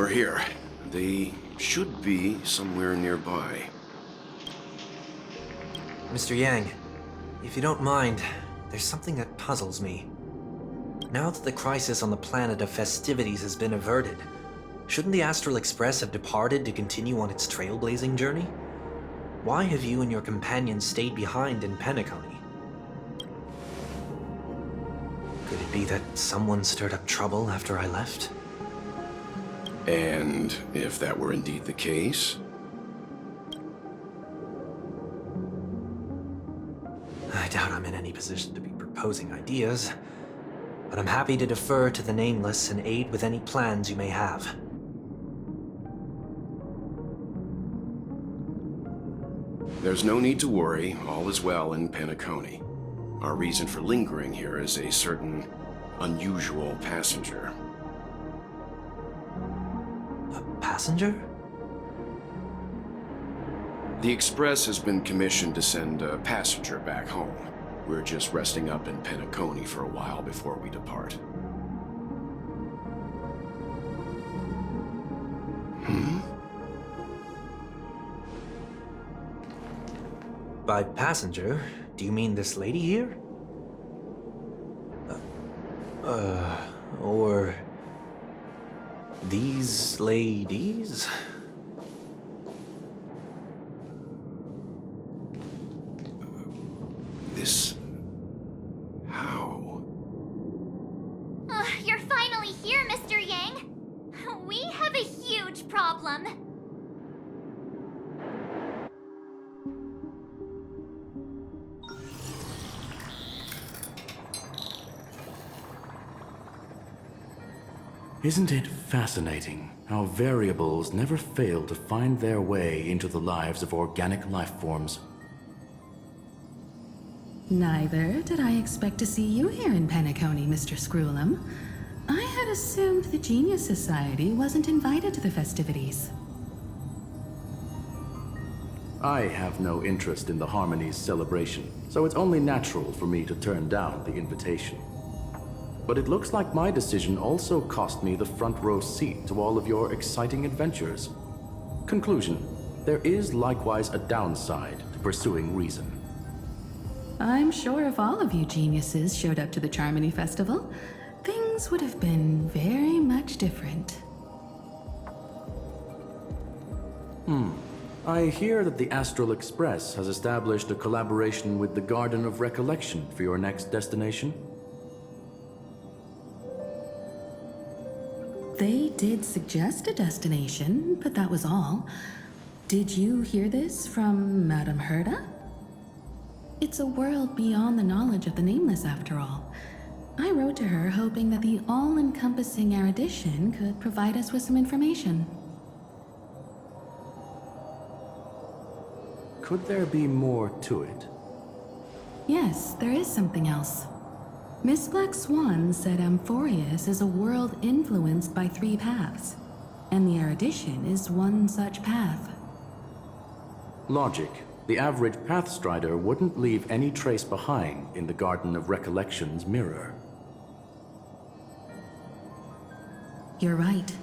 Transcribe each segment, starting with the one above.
are here. They should be somewhere nearby. Mr. Yang, if you don't mind, there's something that puzzles me. Now that the crisis on the planet of festivities has been averted, shouldn't the Astral Express have departed to continue on its trailblazing journey? Why have you and your companions stayed behind in Penacony? Could it be that someone stirred up trouble after I left? And if that were indeed the case? I doubt I'm in any position to be proposing ideas, but I'm happy to defer to the Nameless and aid with any plans you may have. There's no need to worry. All is well in Penacony. Our reason for lingering here is a certain unusual passenger. A passenger? The Express has been commissioned to send a passenger back home. We're just resting up in Penacony for a while before we depart. By passenger, do you mean this lady here? Or these ladies? This... how? You're finally here, Mr. Yang. We have a huge problem. Isn't it fascinating how variables never fail to find their way into the lives of organic life forms? Neither did I expect to see you here in Penacony, Mr. Screwlum. I had assumed the Genius Society wasn't invited to the festivities. I have no interest in the Harmony's celebration, so it's only natural for me to turn down the invitation. But it looks like my decision also cost me the front row seat to all of your exciting adventures. Conclusion: there is likewise a downside to pursuing reason. I'm sure if all of you geniuses showed up to the Charmony Festival, things would have been very much different. I hear that the Astral Express has established a collaboration with the Garden of Recollection for your next destination. They did suggest a destination, but that was all. Did you hear this from Madame Herda? It's a world beyond the knowledge of the Nameless, after all. I wrote to her hoping that the all-encompassing erudition could provide us with some information. Could there be more to it? Yes, there is something else. Miss Black Swan said Amphorius is a world influenced by 3 paths, and the erudition is one such path. Logic. The average Pathstrider wouldn't leave any trace behind in the Garden of Recollection's mirror. You're right.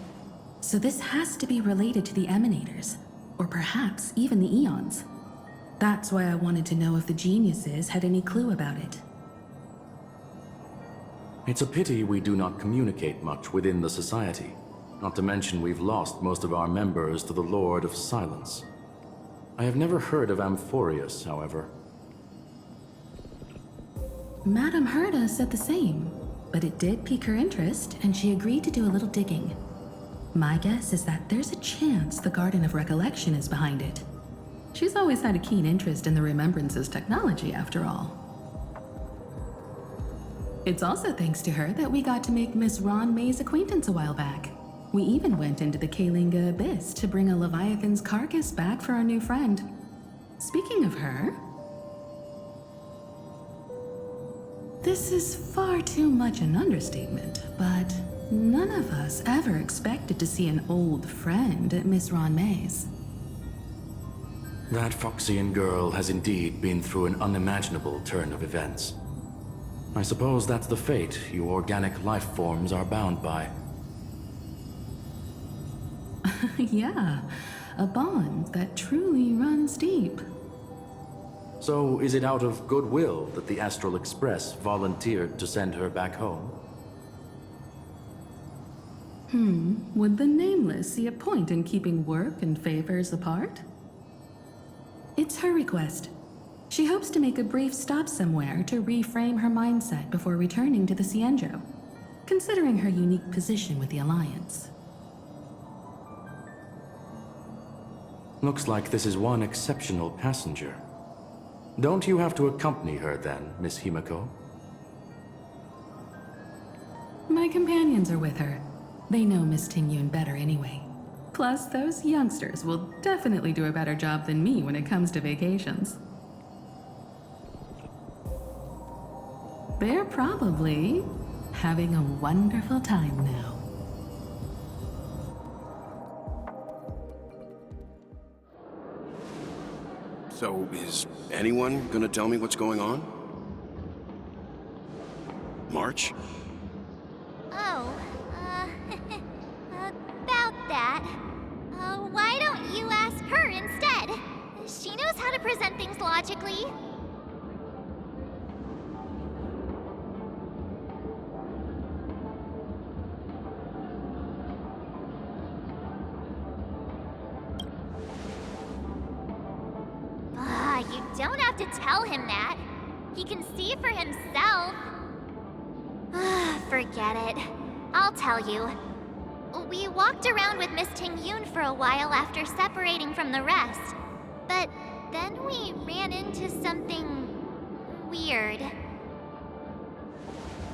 So this has to be related to the Emanators, or perhaps even the Eons. That's why I wanted to know if the geniuses had any clue about it. It's a pity we do not communicate much within the Society. Not to mention we've lost most of our members to the Lord of Silence. I have never heard of Amphorius, however. Madame Herda said the same, but it did pique her interest, and she agreed to do a little digging. My guess is that there's a chance the Garden of Recollection is behind it. She's always had a keen interest in the Remembrance's technology, after all. It's also thanks to her that we got to make Miss Ron May's acquaintance a while back. We even went into the Kalinga Abyss to bring a Leviathan's carcass back for our new friend. Speaking of her... This is far too much an understatement, but none of us ever expected to see an old friend at Miss Ron May's. That Foxian girl has indeed been through an unimaginable turn of events. I suppose that's the fate you organic life forms are bound by. Yeah, a bond that truly runs deep. So, is it out of goodwill that the Astral Express volunteered to send her back home? Would the Nameless see a point in keeping work and favors apart? It's her request. She hopes to make a brief stop somewhere to reframe her mindset before returning to the Cienjo, considering her unique position with the Alliance. Looks like this is one exceptional passenger. Don't you have to accompany her then, Miss Himiko? My companions are with her. They know Miss Tingyun better anyway. Plus, those youngsters will definitely do a better job than me when it comes to vacations. They're probably having a wonderful time now. So, is anyone gonna tell me what's going on? March? Oh, about that. Why don't you ask her instead? She knows how to present things logically. You don't have to tell him that. He can see for himself. Forget it. I'll tell you. We walked around with Miss Tingyun for a while after separating from the rest. But then we ran into something weird.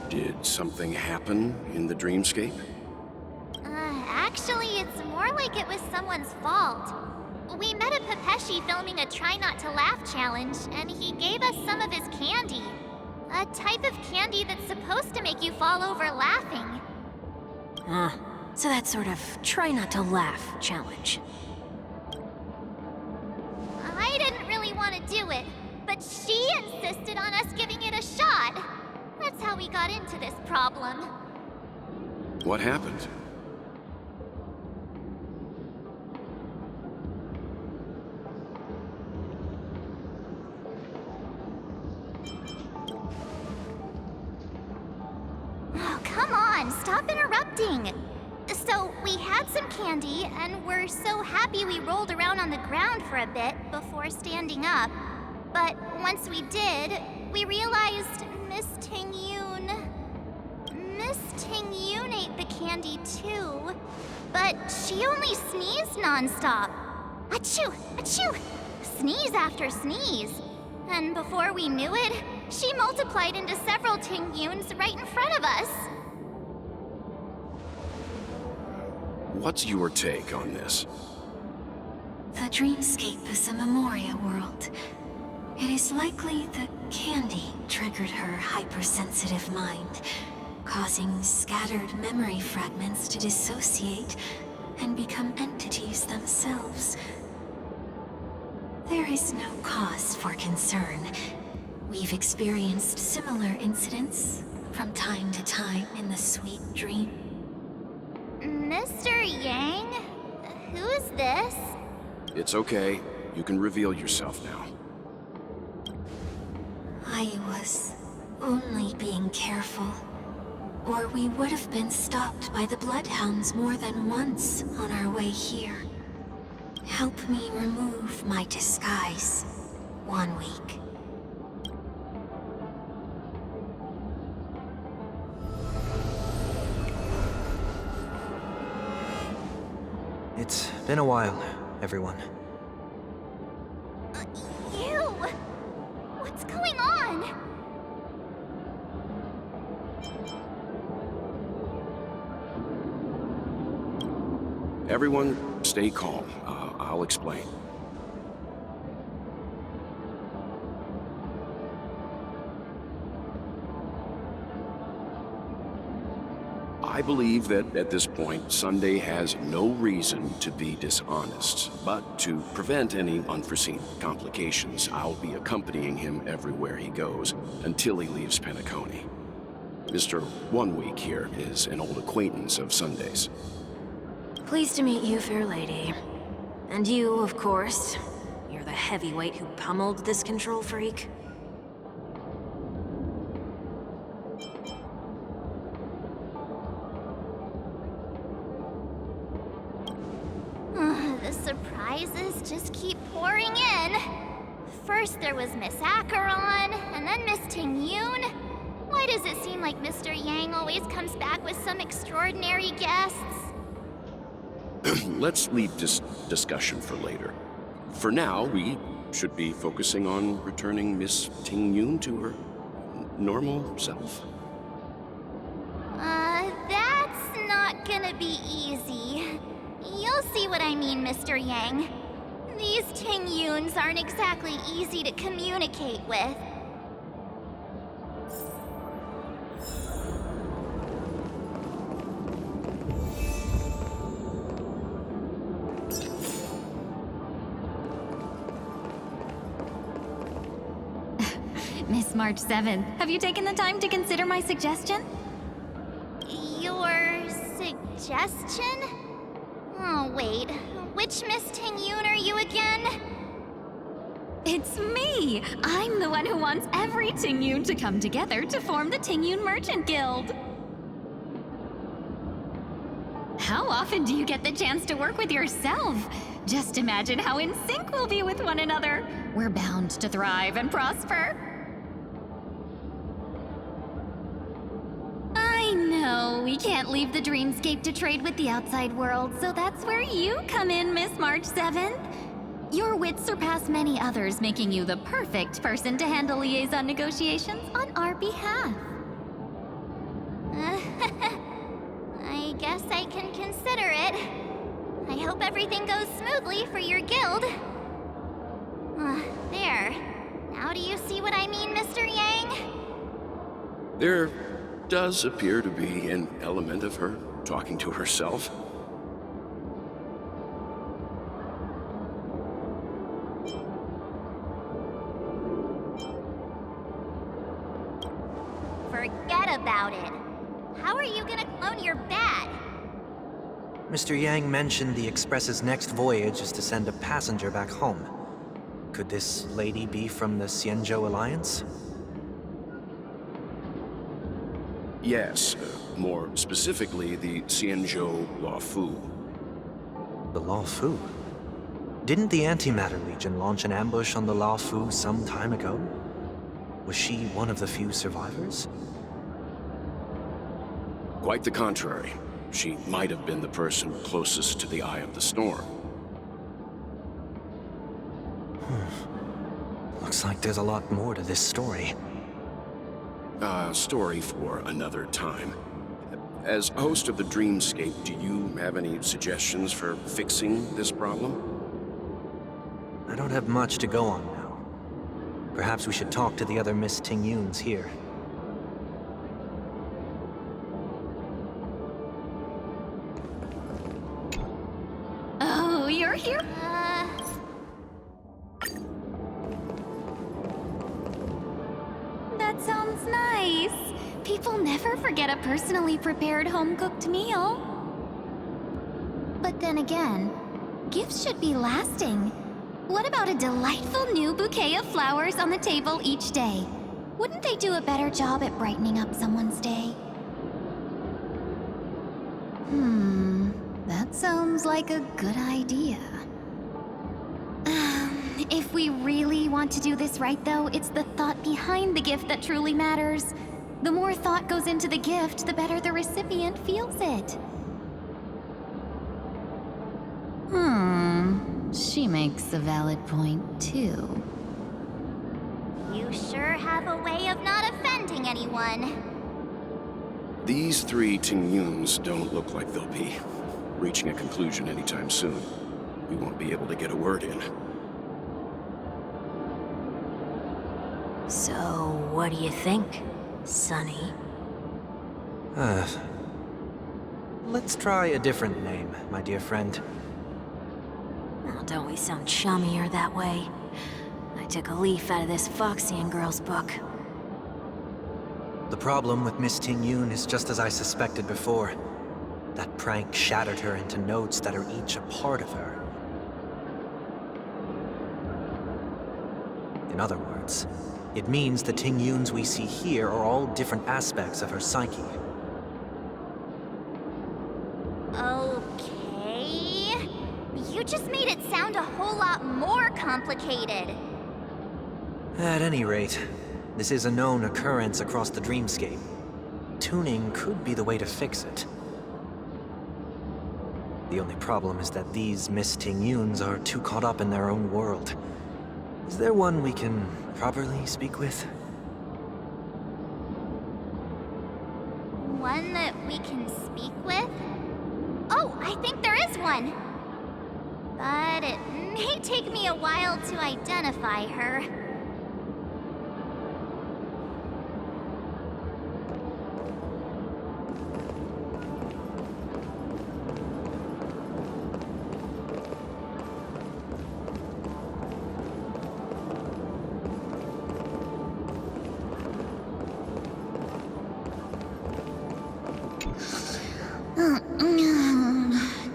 Did something happen in the dreamscape? Actually, it's more like it was someone's fault. We met a Pepeshi filming a Try Not to Laugh challenge, and he gave us some of his candy. A type of candy that's supposed to make you fall over laughing. So that sort of try not to laugh challenge. I didn't really want to do it, but she insisted on us giving it a shot. That's how we got into this problem. What happened? Oh, come on, stop interrupting. So, we had some candy, and we're so happy we rolled around on the ground for a bit before standing up. But once we did, we realized Miss Tingyun ate the candy too. But she only sneezed nonstop. Achoo! Achoo! Sneeze after sneeze. And before we knew it, she multiplied into several Tingyuns right in front of us. What's your take on this? The dreamscape is a Memoria world. It is likely the candy triggered her hypersensitive mind, causing scattered memory fragments to dissociate and become entities themselves. There is no cause for concern. We've experienced similar incidents from time to time in the sweet dream. Mr. Yang? Who's this? It's okay. You can reveal yourself now. I was only being careful, or we would have been stopped by the Bloodhounds more than once on our way here. Help me remove my disguise. 1 week. It's been a while, everyone. You! What's going on? Everyone, stay calm. I'll explain. I believe that at this point, Sunday has no reason to be dishonest, but to prevent any unforeseen complications, I'll be accompanying him everywhere he goes until he leaves Penacony. Mr. 1 Week here is an old acquaintance of Sunday's. Pleased to meet you, fair lady. And you, of course. You're the heavyweight who pummeled this control freak. The surprises just keep pouring in. First there was Miss Acheron, and then Miss Ting-Yun. Why does it seem like Mr. Yang always comes back with some extraordinary guests? Let's leave this discussion for later. For now, we should be focusing on returning Miss Ting-Yun to her normal self. That's not gonna be easy. You'll see what I mean, Mr. Yang. These Ting-Yuns aren't exactly easy to communicate with. Miss March 7th, have you taken the time to consider my suggestion? Your suggestion? Oh, wait. Which Miss Ting-Yun are you again? It's me! I'm the one who wants every Ting-Yun to come together to form the Ting-Yun Merchant Guild. How often do you get the chance to work with yourself? Just imagine how in sync we'll be with one another. We're bound to thrive and prosper. I know, we can't leave the dreamscape to trade with the outside world, so that's where you come in, Miss March 7th. Your wits surpass many others, making you the perfect person to handle liaison negotiations on our behalf. I guess I can consider it. I hope everything goes smoothly for your guild. There. Now do you see what I mean, Mr. Yang? There does appear to be an element of her talking to herself. Forget about it. How are you gonna clone your bat? Mr. Yang mentioned the Express's next voyage is to send a passenger back home. Could this lady be from the Xianzhou Alliance? Yes, more specifically, the Xianzhou Luofu. The Luofu? Didn't the Antimatter Legion launch an ambush on the Luofu some time ago? Was she one of the few survivors? Quite the contrary. She might have been the person closest to the eye of the storm. Looks like there's a lot more to this story. Story for another time. As host of the Dreamscape, do you have any suggestions for fixing this problem? I don't have much to go on now. Perhaps we should talk to the other Miss Ting-Yuns here. Oh, you're here? That sounds nice. People never forget a personally prepared home-cooked meal. But then again, gifts should be lasting. What about a delightful new bouquet of flowers on the table each day? Wouldn't they do a better job at brightening up someone's day? That sounds like a good idea. If we really want to do this right, though, it's the thought behind the gift that truly matters. The more thought goes into the gift, the better the recipient feels it. She makes a valid point, too. You sure have a way of not offending anyone. These three Ting-Yuns don't look like they'll be reaching a conclusion anytime soon. We won't be able to get a word in. So, what do you think, Sonny? Let's try a different name, my dear friend. Oh, don't we sound chummier that way? I took a leaf out of this Foxian girl's book. The problem with Miss Ting-Yun is just as I suspected before. That prank shattered her into notes that are each a part of her. In other words, it means the Ting-Yuns we see here are all different aspects of her psyche. Okay. You just made it sound a whole lot more complicated. At any rate, this is a known occurrence across the dreamscape. Tuning could be the way to fix it. The only problem is that these Miss Ting-Yuns are too caught up in their own world. Is there one we can properly speak with? One that we can speak with? Oh, I think there is one! But it may take me a while to identify her.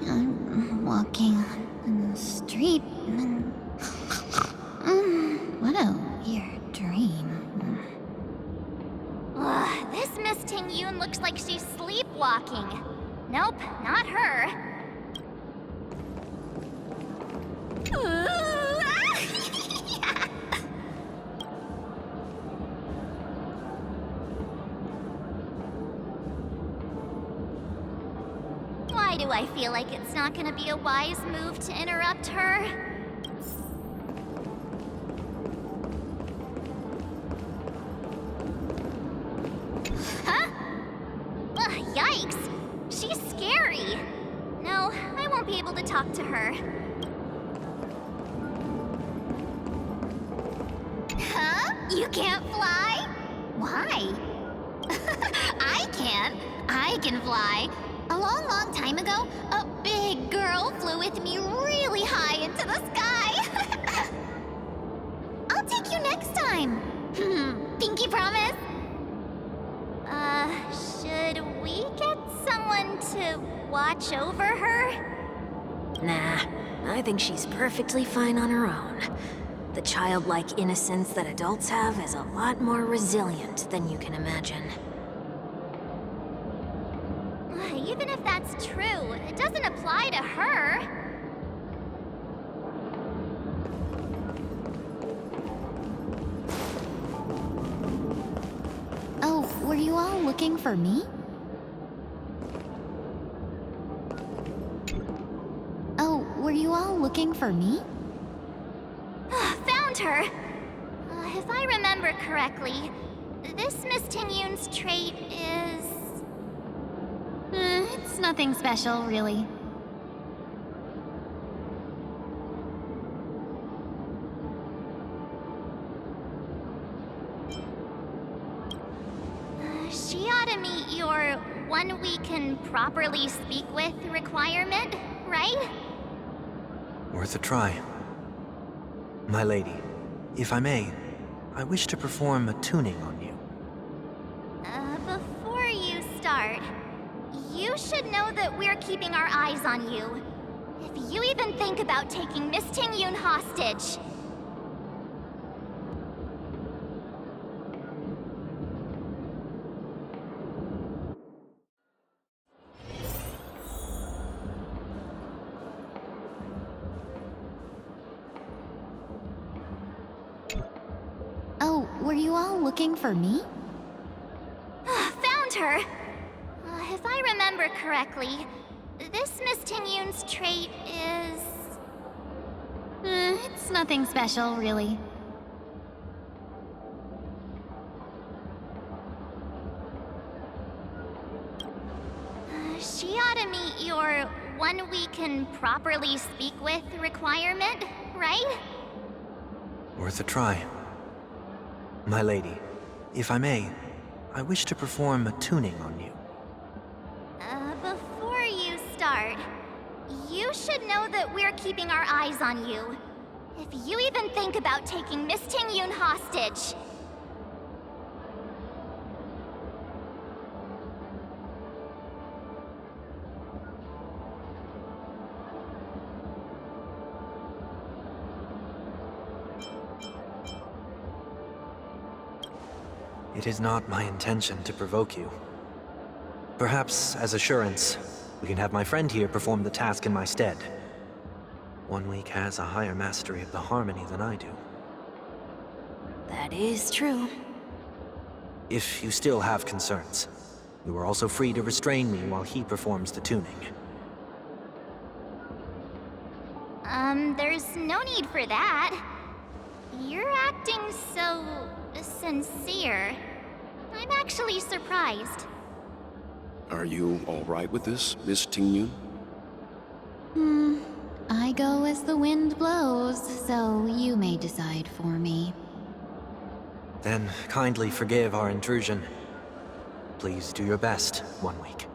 I'm walking in the street. What a weird dream. Ugh, this Miss Ting-Yun looks like she's sleepwalking. Nope, not her. Why do I feel like it's not gonna be a wise move to interrupt her? Huh? Ugh, yikes! She's scary! No, I won't be able to talk to her. Huh? You can't fly? Why? I can. I can fly. A long, long time ago, a big girl flew with me really high into the sky. I'll take you next time. Pinky promise? Should we get someone to watch over her? Nah, I think she's perfectly fine on her own. The childlike innocence that adults have is a lot more resilient than you can imagine. Even if that's true, it doesn't apply to her. Oh, were you all looking for me? Oh, were you all looking for me? Found her! If I remember correctly, this Miss Ting-Yun's trait is... It's nothing special, really. She ought to meet your one we can properly speak with requirement, right? Worth a try. My lady, if I may, I wish to perform a tuning on you. Before you start, you should know that we're keeping our eyes on you. If you even think about taking Miss Ting-Yun hostage... Oh, were you all looking for me? Found her! If I remember correctly, this Miss Ting-Yun's trait is... It's nothing special, really. She ought to meet your one we can properly speak with requirement, right? Worth a try. My lady, if I may, I wish to perform a tuning on you. Before you start, you should know that we're keeping our eyes on you. If you even think about taking Miss Ting-Yun hostage... It is not my intention to provoke you. Perhaps, as assurance, we can have my friend here perform the task in my stead. 1 week has a higher mastery of the harmony than I do. That is true. If you still have concerns, you are also free to restrain me while he performs the tuning. There's no need for that. You're acting so sincere. I'm actually surprised. Are you all right with this, Miss Tingyun? I go as the wind blows, so you may decide for me. Then kindly forgive our intrusion. Please do your best, 1 week.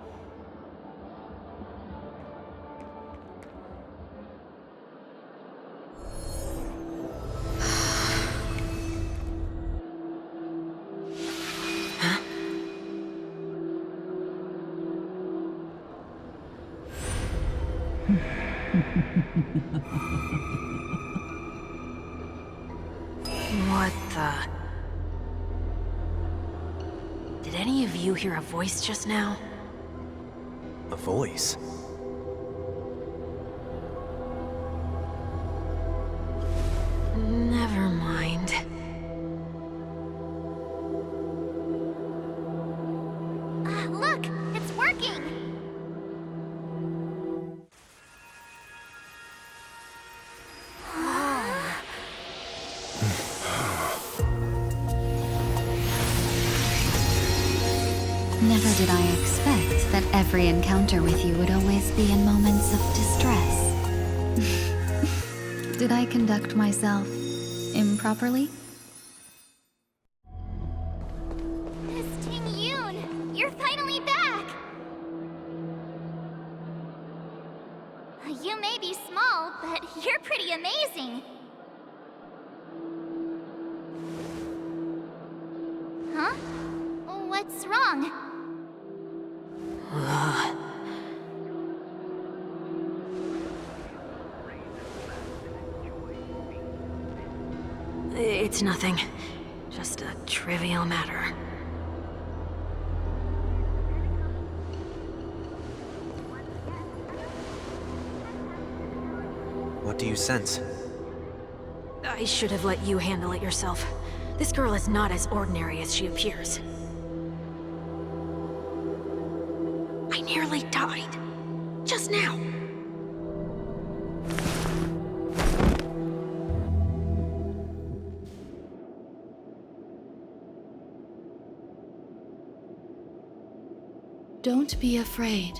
What the... Did any of you hear a voice just now? A voice? Never mind. Look, it's working! Never did I expect that every encounter with you would always be in moments of distress. Did I conduct myself improperly? Miss Tingyun, you're finally back! You may be small, but you're pretty amazing. Huh? What's wrong? It's nothing. Just a trivial matter. What do you sense? I should have let you handle it yourself. This girl is not as ordinary as she appears. I nearly died. Just now. Don't be afraid.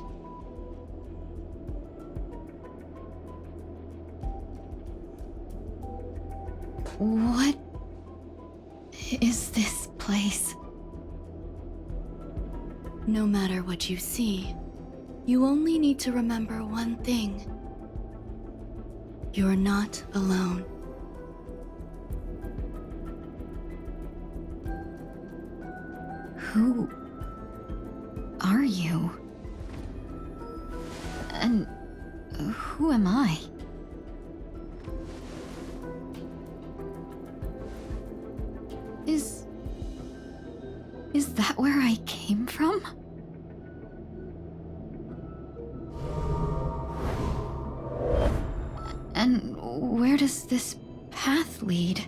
What is this place? No matter what you see, you only need to remember one thing. You're not alone. Who are you? And who am I? Is that where I came from? And where does this path lead?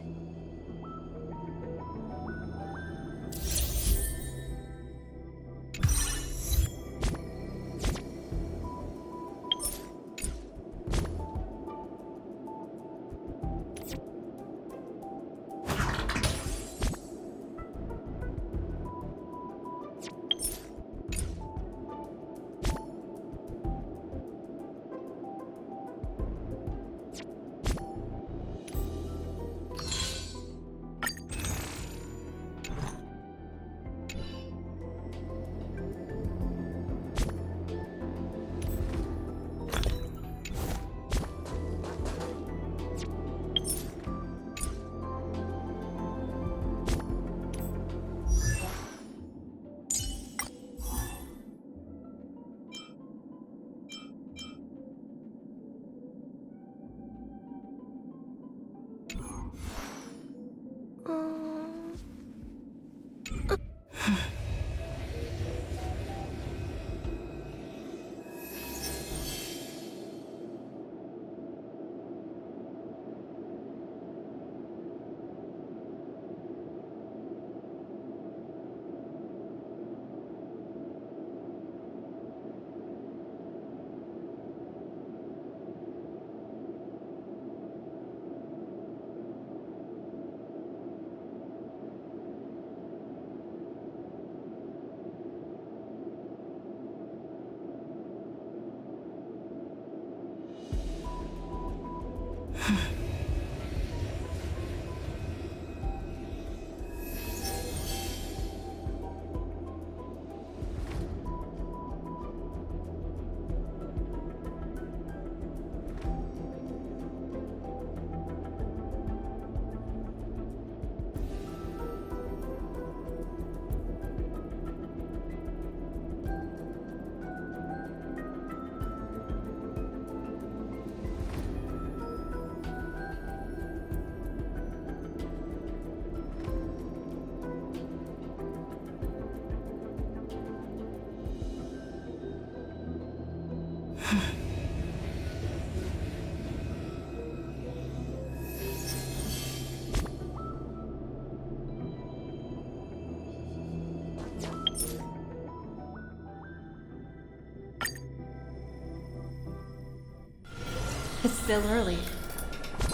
It's still early.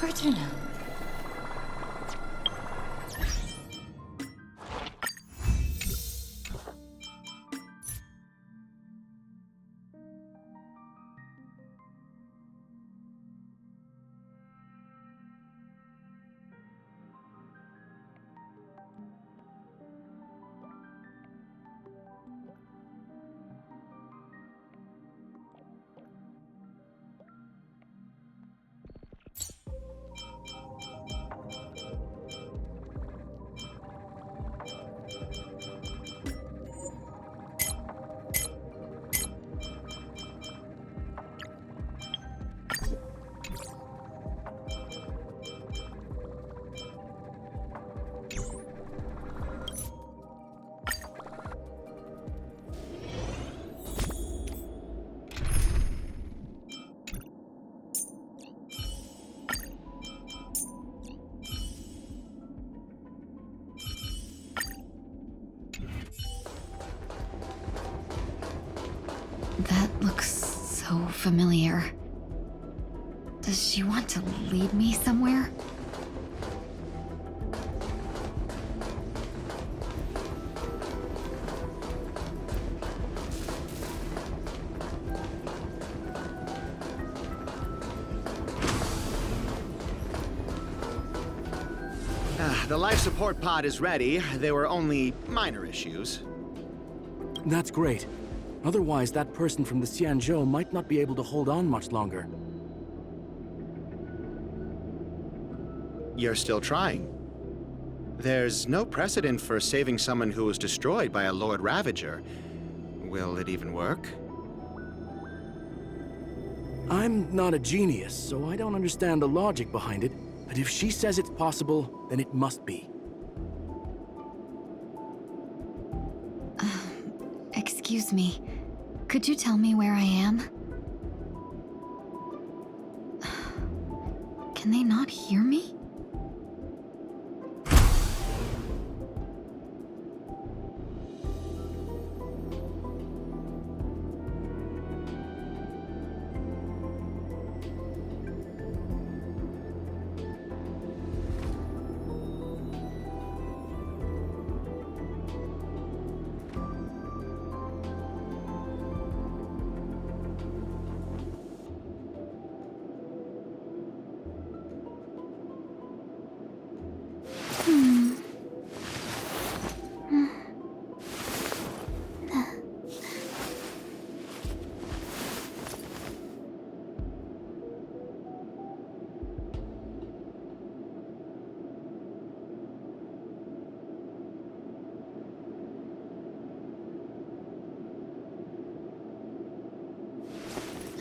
Where to now? That looks so familiar. Does she want to lead me somewhere? The life support pod is ready. There were only minor issues. That's great. Otherwise, that person from the Xianzhou might not be able to hold on much longer. You're still trying. There's no precedent for saving someone who was destroyed by a Lord Ravager. Will it even work? I'm not a genius, so I don't understand the logic behind it. But if she says it's possible, then it must be. Excuse me. Could you tell me where I am? Can they not hear me?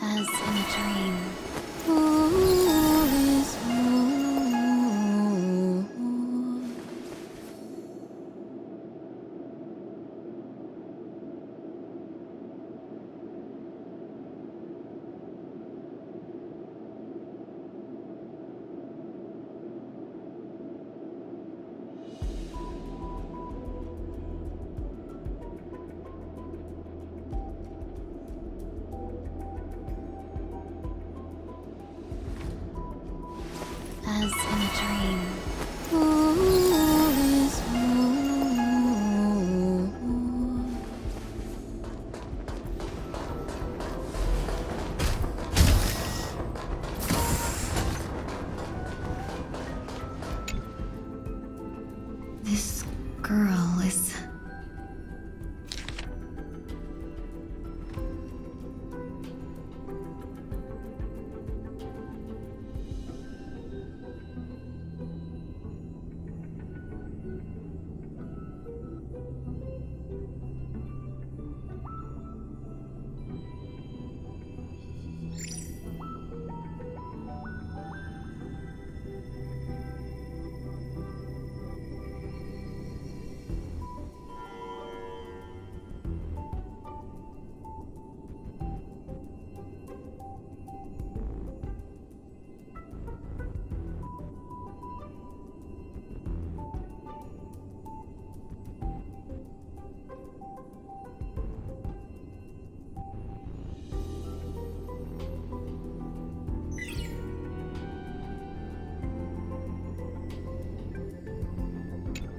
As in a dream. All is well. As in a dream. All is well. This girl is...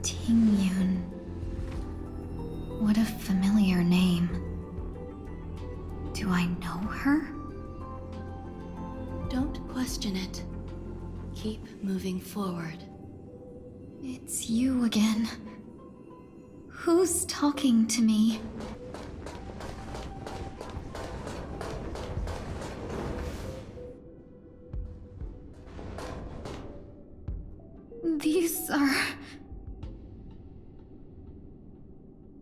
Tingyun. What a familiar name. Do I know her? Don't question it. Keep moving forward. It's you again. Who's talking to me?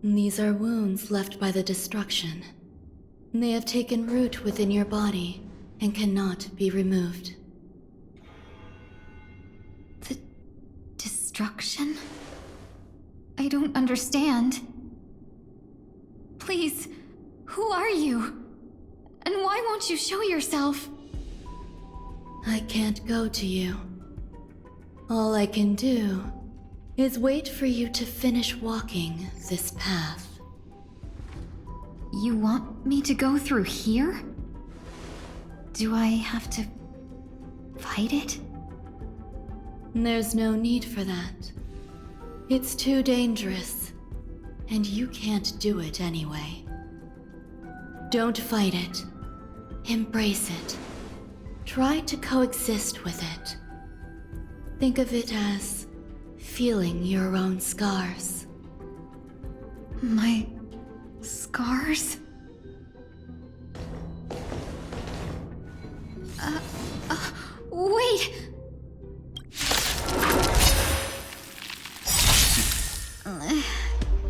These are wounds left by the destruction. They have taken root within your body and cannot be removed. The destruction? I don't understand. Please, who are you? And why won't you show yourself? I can't go to you. All I can do is wait for you to finish walking this path. You want me to go through here? Do I have to fight it? There's no need for that. It's too dangerous, and you can't do it anyway. Don't fight it. Embrace it. Try to coexist with it. Think of it as feeling your own scars. My scars? Wait!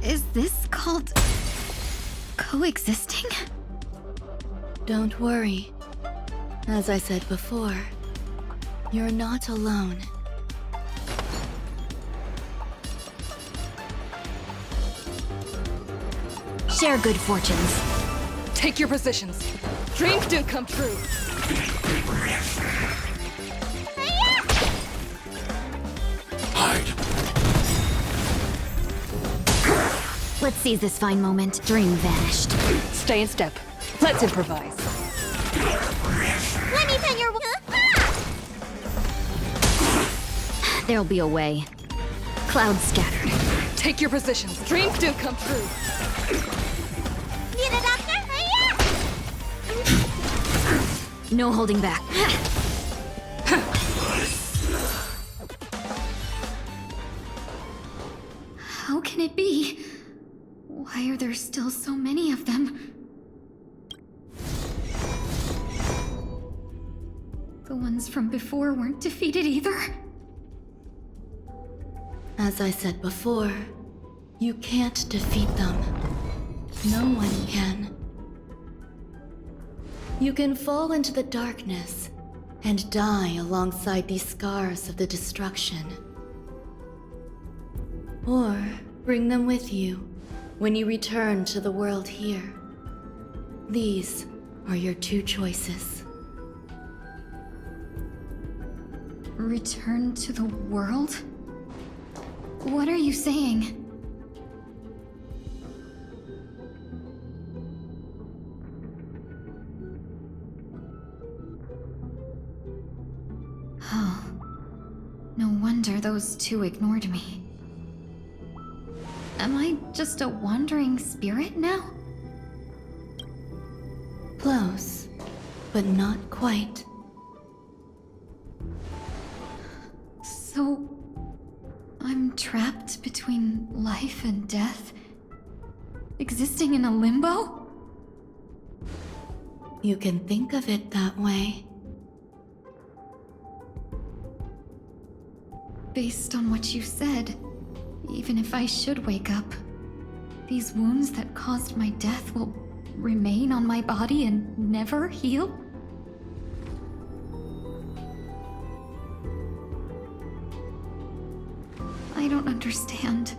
Is this called coexisting? Don't worry. As I said before, you're not alone. Share good fortunes. Take your positions. Dreams do come true. Hide. Let's seize this fine moment. Dream vanished. Stay in step. Let's improvise. Let me pin your... There'll be a way. Clouds scattered. Take your positions. Dreams do come true. Need a doctor? No holding back. How can it be? Why are there still so many of them? The ones from before weren't defeated either? As I said before, you can't defeat them. No one can. You can fall into the darkness and die alongside these scars of the destruction. Or bring them with you when you return to the world here. These are your two choices. Return to the world? What are you saying? Oh. No wonder those two ignored me. Am I just a wandering spirit now? Close, but not quite. So... I'm trapped between life and death? Existing in a limbo? You can think of it that way. Based on what you said, even if I should wake up, these wounds that caused my death will remain on my body and never heal? I don't understand.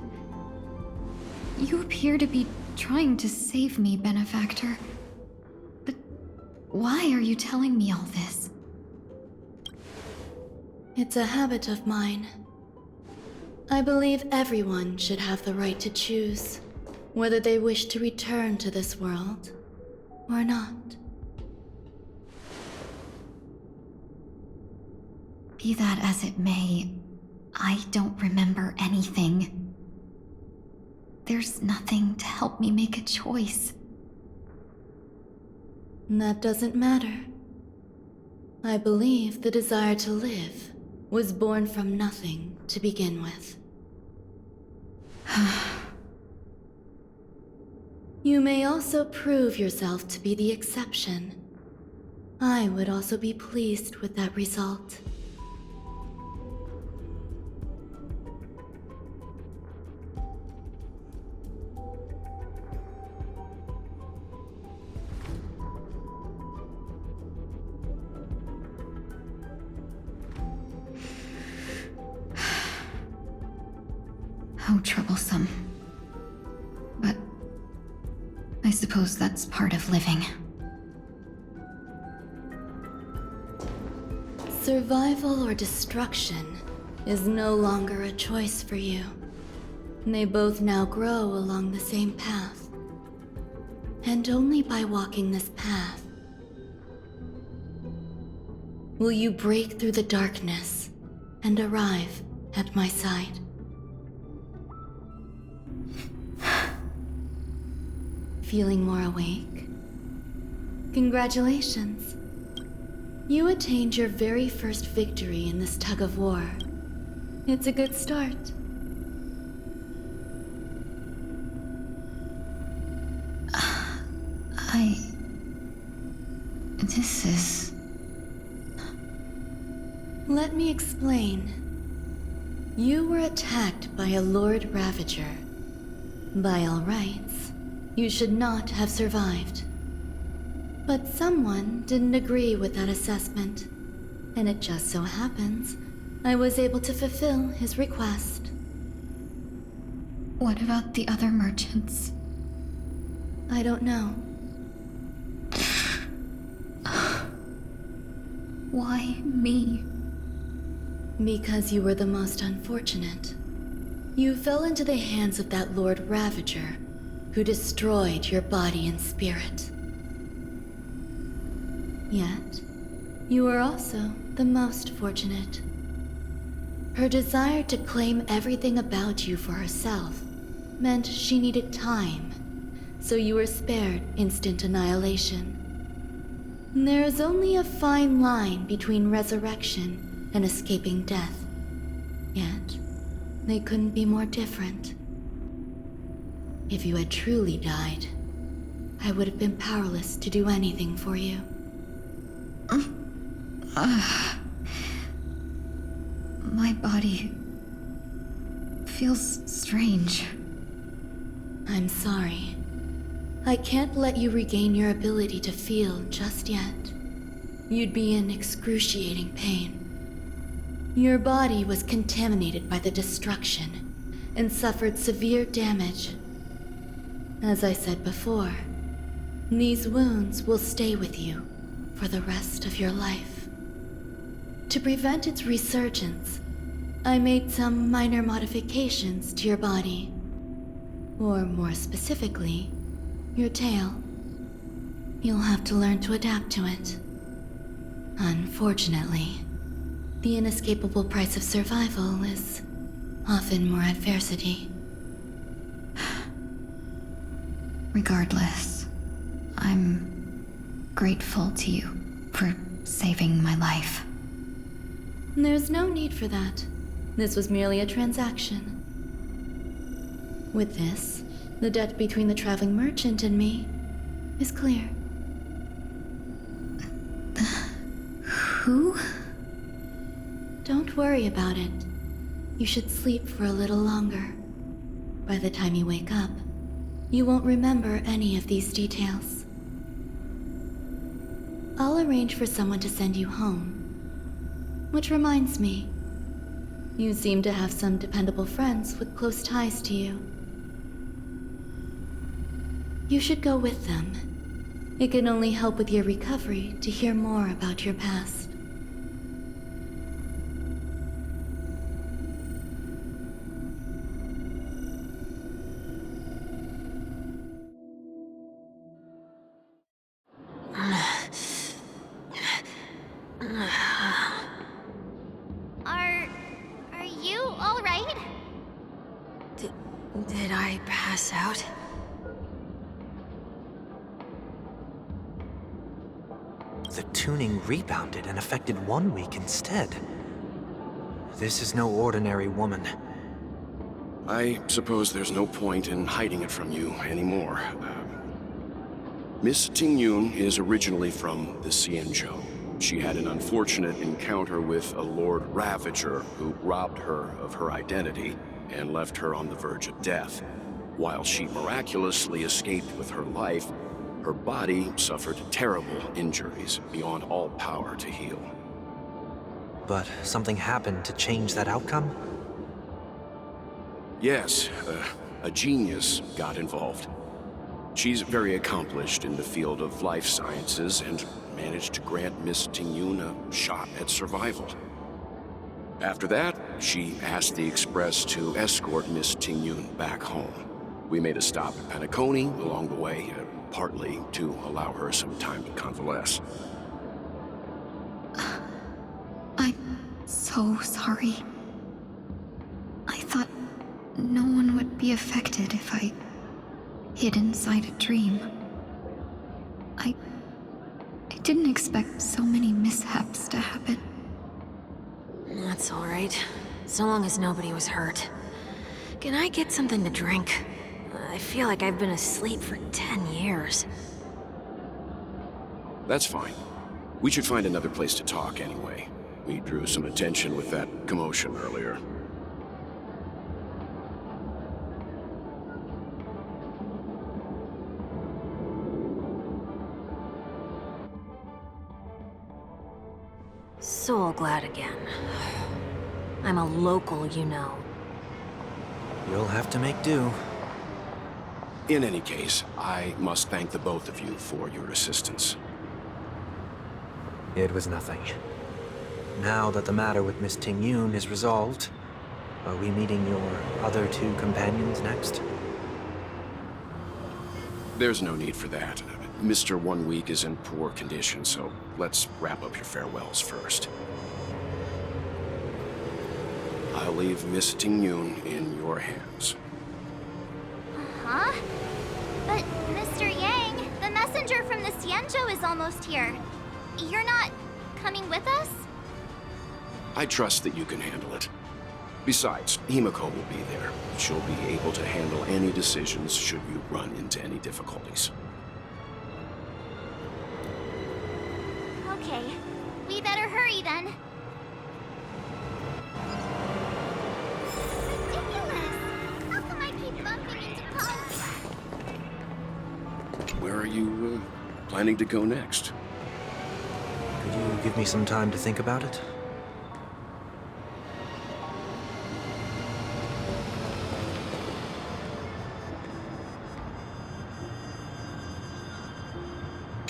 You appear to be trying to save me, Benefactor. But why are you telling me all this? It's a habit of mine. I believe everyone should have the right to choose whether they wish to return to this world or not. Be that as it may, I don't remember anything. there's nothing to help me make a choice. That doesn't matter. I believe the desire to live was born from nothing to begin with. You may also prove yourself to be the exception. I would also be pleased with that result. How troublesome. But I suppose that's part of living. Survival or destruction is no longer a choice for you. They both now grow along the same path. And only by walking this path will you break through the darkness and arrive at my side. Feeling more awake? Congratulations. You attained your very first victory in this tug of war. It's a good start. This is... Let me explain. You were attacked by a Lord Ravager. By all rights, you should not have survived. But someone didn't agree with that assessment, and it just so happens I was able to fulfill his request. What about the other merchants? I don't know. Why me? Because you were the most unfortunate. You fell into the hands of that Lord Ravager, who destroyed your body and spirit. Yet, you were also the most fortunate. Her desire to claim everything about you for herself meant she needed time, so you were spared instant annihilation. There is only a fine line between resurrection and escaping death. Yet, they couldn't be more different. If you had truly died, I would have been powerless to do anything for you. My body feels strange. I'm sorry. I can't let you regain your ability to feel just yet. You'd be in excruciating pain. Your body was contaminated by the destruction and suffered severe damage. As I said before, these wounds will stay with you for the rest of your life. To prevent its resurgence, I made some minor modifications to your body. Or more specifically, your tail. You'll have to learn to adapt to it. Unfortunately, the inescapable price of survival is often more adversity. Regardless, I'm grateful to you for saving my life. There's no need for that. This was merely a transaction. With this, the debt between the traveling merchant and me is clear. Who? Don't worry about it. You should sleep for a little longer. By the time you wake up, you won't remember any of these details. I'll arrange for someone to send you home. Which reminds me, you seem to have some dependable friends with close ties to you. You should go with them. It can only help with your recovery to hear more about your past. Are you all right? Did I pass out? The tuning rebounded and affected 1 week instead. This is no ordinary woman. I suppose there's no point in hiding it from you anymore. Miss Tingyun is originally from the Xianzhou. She had an unfortunate encounter with a Lord Ravager who robbed her of her identity and left her on the verge of death. While she miraculously escaped with her life, her body suffered terrible injuries beyond all power to heal. But something happened to change that outcome? Yes, a genius got involved. She's very accomplished in the field of life sciences and managed to grant Miss Tingyun a shot at survival. After that, she asked the Express to escort Miss Tingyun back home. We made a stop at Penacony along the way, partly to allow her some time to convalesce. I'm so sorry. I thought no one would be affected if I hid inside a dream. I didn't expect so many mishaps to happen. That's alright. So long as nobody was hurt. Can I get something to drink? I feel like I've been asleep for 10 years. That's fine. We should find another place to talk anyway. We drew some attention with that commotion earlier. So glad again. I'm a local, you know. You'll have to make do. In any case, I must thank the both of you for your assistance. It was nothing. Now that the matter with Miss Tingyun is resolved, are we meeting your other two companions next? There's no need for that. Mr. 1 Week is in poor condition, so let's wrap up your farewells first. I'll leave Miss Tingyun in your hands. Huh? But, Mr. Yang, the messenger from the Xianzhou is almost here. You're not coming with us? I trust that you can handle it. Besides, Himiko will be there. She'll be able to handle any decisions should you run into any difficulties. Okay, we better hurry then. Ridiculous! How come I keep bumping into colleagues? Where are you, planning to go next? Could you give me some time to think about it?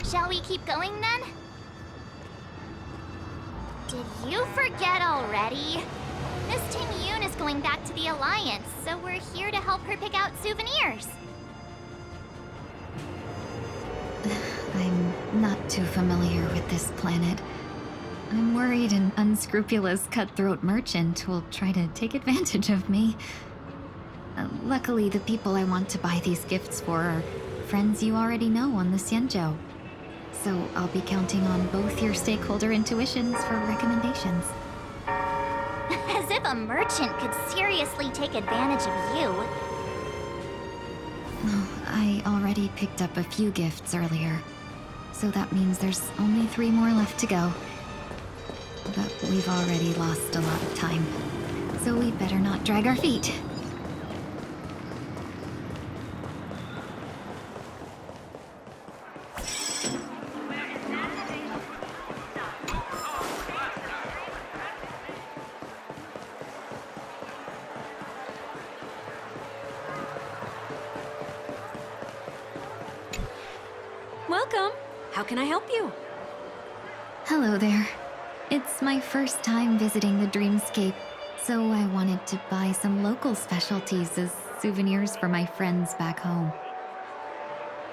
Shall we keep going then? Did you forget already? Miss Tingyun is going back to the Alliance, so we're here to help her pick out souvenirs. I'm not too familiar with this planet. I'm worried an unscrupulous cutthroat merchant will try to take advantage of me. Luckily, the people I want to buy these gifts for are friends you already know on the Xianzhou. So I'll be counting on both your stakeholder intuitions for recommendations. As if a merchant could seriously take advantage of you. Oh, I already picked up a few gifts earlier. So that means there's only 3 more left to go. But we've already lost a lot of time. So we better not drag our feet. Welcome. How can I help you? Hello there. It's my first time visiting the Dreamscape, so I wanted to buy some local specialties as souvenirs for my friends back home.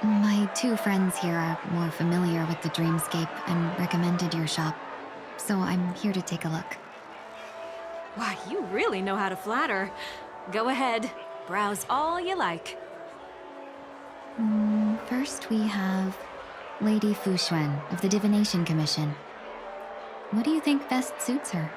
My 2 friends here are more familiar with the Dreamscape and recommended your shop, so I'm here to take a look. Wow, you really know how to flatter. Go ahead. Browse all you like. First we have Lady Fuxuan of the Divination Commission. What do you think best suits her?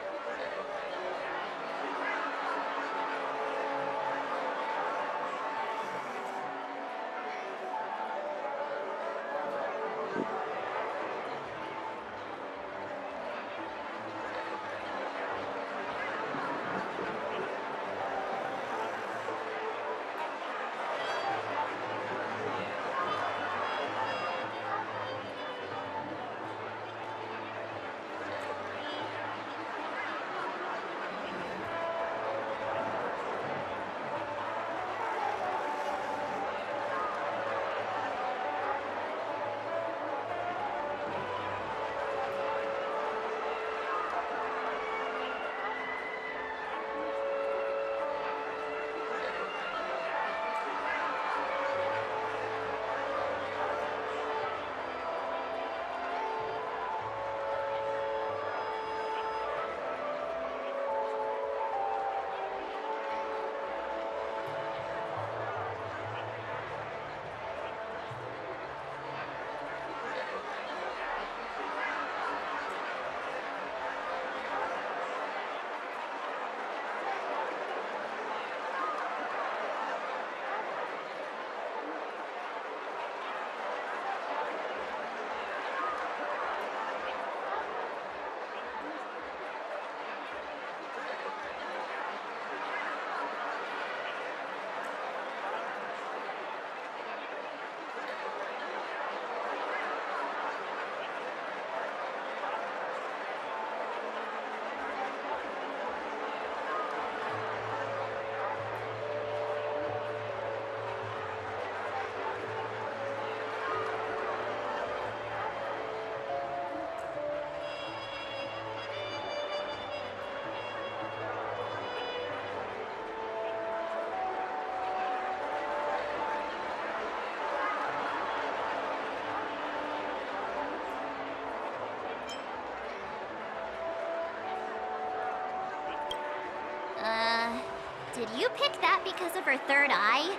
Did you pick that because of her third eye?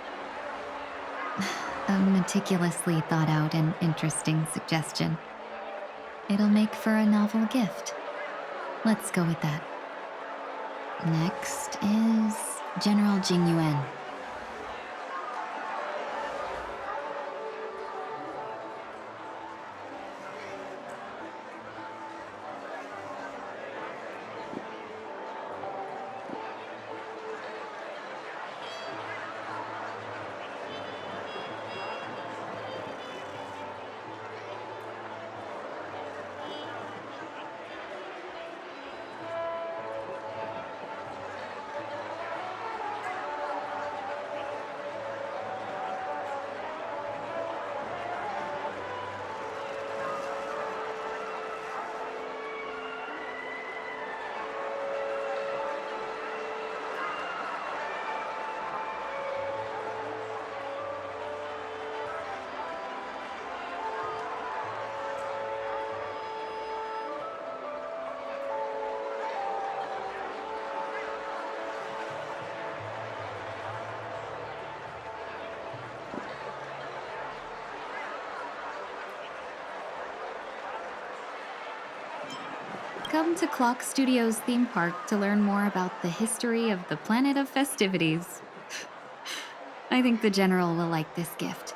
A meticulously thought out and interesting suggestion. It'll make for a novel gift. Let's go with that. Next is General Jing Yuan. Come to Clock Studios theme park to learn more about the history of the planet of festivities. I think the General will like this gift.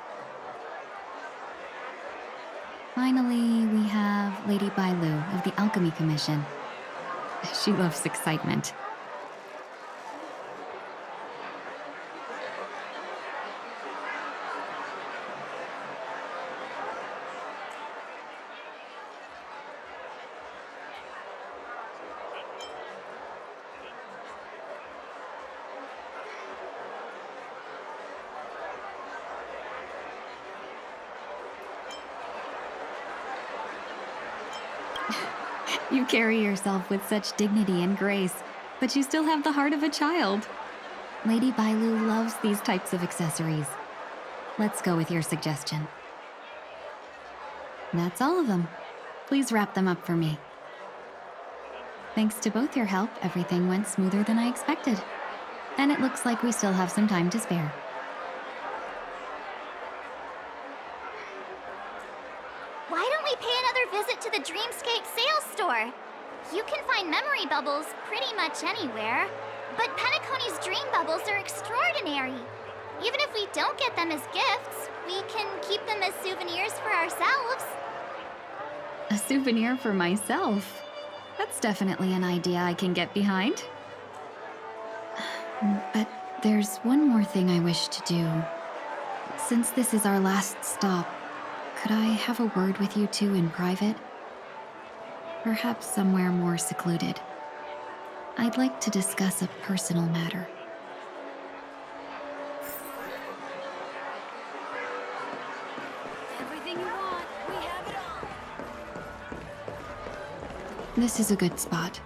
Finally, we have Lady Bailu of the Alchemy Commission. She loves excitement. You carry yourself with such dignity and grace, but you still have the heart of a child. Lady Bailu loves these types of accessories. Let's go with your suggestion. That's all of them. Please wrap them up for me. Thanks to both your help, everything went smoother than I expected. And it looks like we still have some time to spare. Why don't we pay another visit to the Dreamscape sales store? You can find memory bubbles pretty much anywhere, but Penacony's dream bubbles are extraordinary. Even if we don't get them as gifts, we can keep them as souvenirs for ourselves. A souvenir for myself? That's definitely an idea I can get behind. But there's one more thing I wish to do. Since this is our last stop, could I have a word with you two in private? Perhaps somewhere more secluded. I'd like to discuss a personal matter. Everything you want, we have it all. This is a good spot.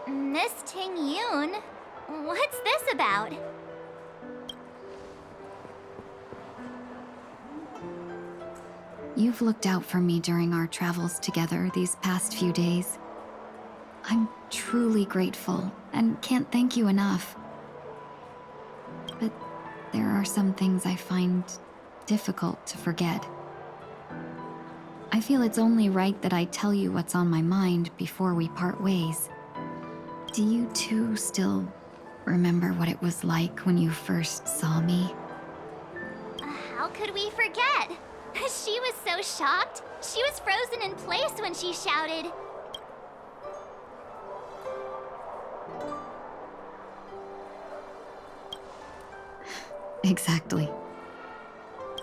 Miss Ting Yoon, what's this about? You've looked out for me during our travels together these past few days. I'm truly grateful and can't thank you enough. But there are some things I find difficult to forget. I feel it's only right that I tell you what's on my mind before we part ways. Do you two still remember what it was like when you first saw me? How could we forget? She was so shocked. She was frozen in place when she shouted. Exactly.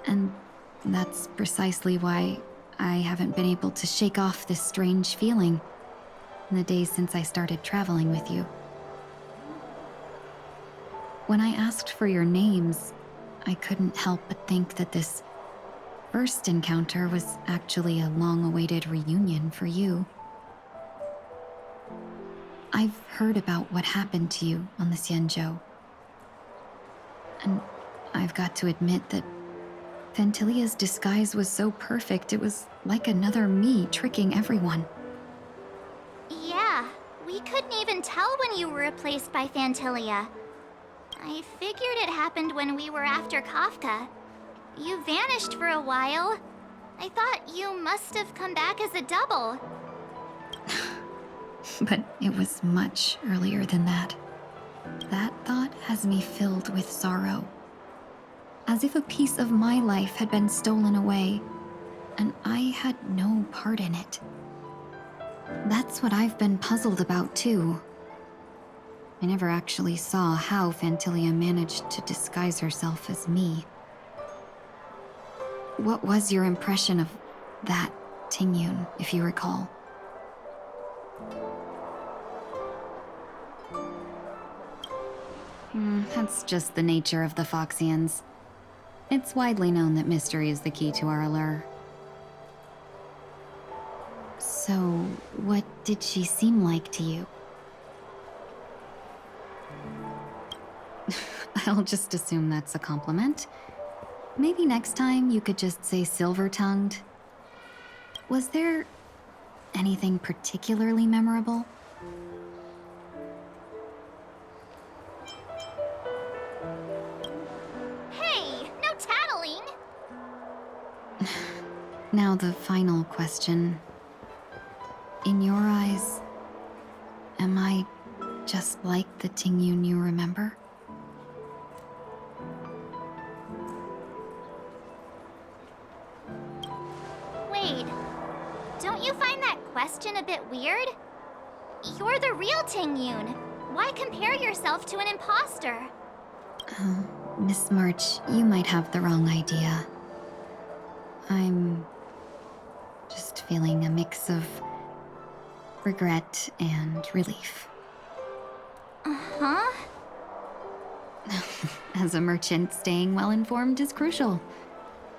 And that's precisely why I haven't been able to shake off this strange feeling in the days since I started traveling with you. When I asked for your names, I couldn't help but think that this first encounter was actually a long-awaited reunion for you. I've heard about what happened to you on the Xianzhou. And I've got to admit that Fantilia's disguise was so perfect, it was like another me tricking everyone. Yeah, we couldn't even tell when you were replaced by Fantilia. I figured it happened when we were after Kafka. You vanished for a while. I thought you must have come back as a double. But it was much earlier than that. That thought has me filled with sorrow. As if a piece of my life had been stolen away, and I had no part in it. That's what I've been puzzled about, too. I never actually saw how Fantilia managed to disguise herself as me. What was your impression of that Tingyun, if you recall? That's just the nature of the Foxians. It's widely known that mystery is the key to our allure. So, what did she seem like to you? I'll just assume that's a compliment. Maybe next time you could just say silver-tongued. Was there anything particularly memorable? Hey, no tattling! Now the final question. In your eyes, am I just like the Tingyun you remember? Wait, don't you find that question a bit weird? You're the real Tingyun. Why compare yourself to an imposter? Miss March, you might have the wrong idea. I'm just feeling a mix of regret and relief. Huh? As a merchant, staying well-informed is crucial.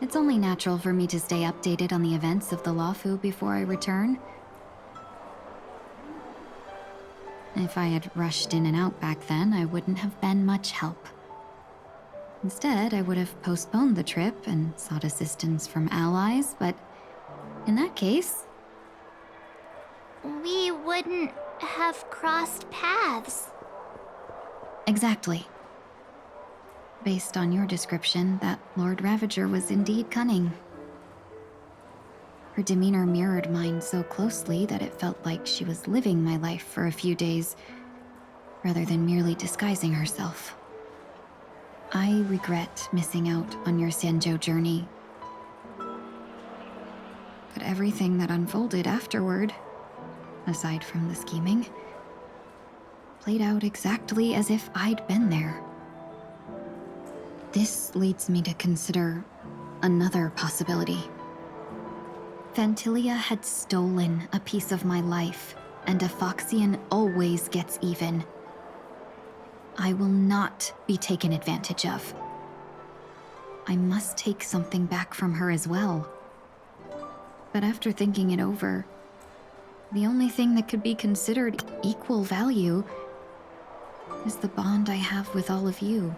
It's only natural for me to stay updated on the events of the Luofu before I return. If I had rushed in and out back then, I wouldn't have been much help. Instead, I would have postponed the trip and sought assistance from allies, but in that case, we wouldn't have crossed paths. Exactly. Based on your description, that Lord Ravager was indeed cunning. Her demeanor mirrored mine so closely that it felt like she was living my life for a few days, rather than merely disguising herself. I regret missing out on your Sanjo journey. But everything that unfolded afterward, aside from the scheming, played out exactly as if I'd been there. This leads me to consider another possibility. Fantilia had stolen a piece of my life, and a Foxian always gets even. I will not be taken advantage of. I must take something back from her as well. But after thinking it over, the only thing that could be considered equal value is the bond I have with all of you.